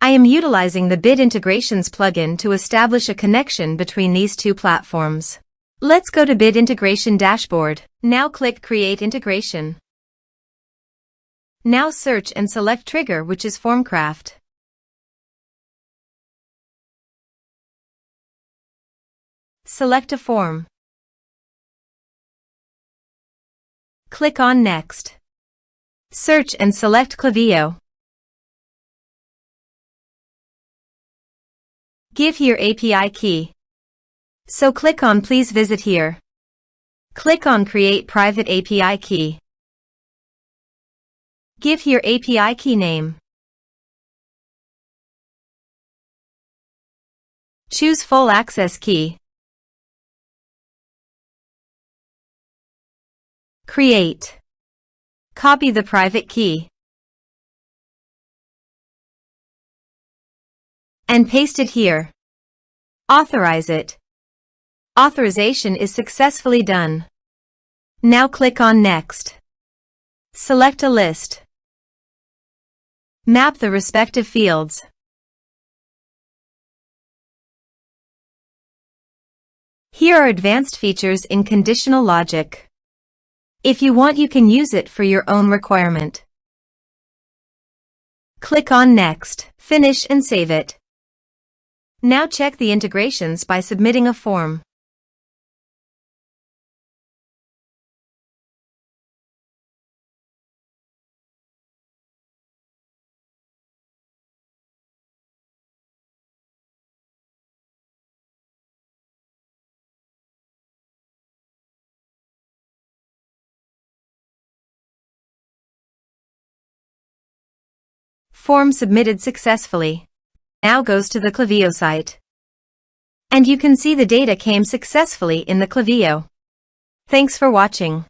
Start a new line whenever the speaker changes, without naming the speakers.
I am utilizing the Bid Integrations plugin to establish a connection between these two platforms. Let's go to Bid Integration Dashboard. Now click Create Integration. Now search and select Trigger, which is FormCraft. Select a form. Click on Next. Search and select Klaviyo. Give here API key. So click on Please visit here. Click on Create private API key. Give here API key name. Choose Full Access Key. Create. Copy the private key. And paste it here. Authorize it. Authorization is successfully done. Now click on Next. Select a list. Map the respective fields. Here are advanced features in conditional logic. If you want, you can use it for your own requirement. Click on Next, finish and save it. Now check the integrations by submitting a form. Form submitted successfully. Now goes to the Klaviyo site. And you can see the data came successfully in the Klaviyo. Thanks for watching.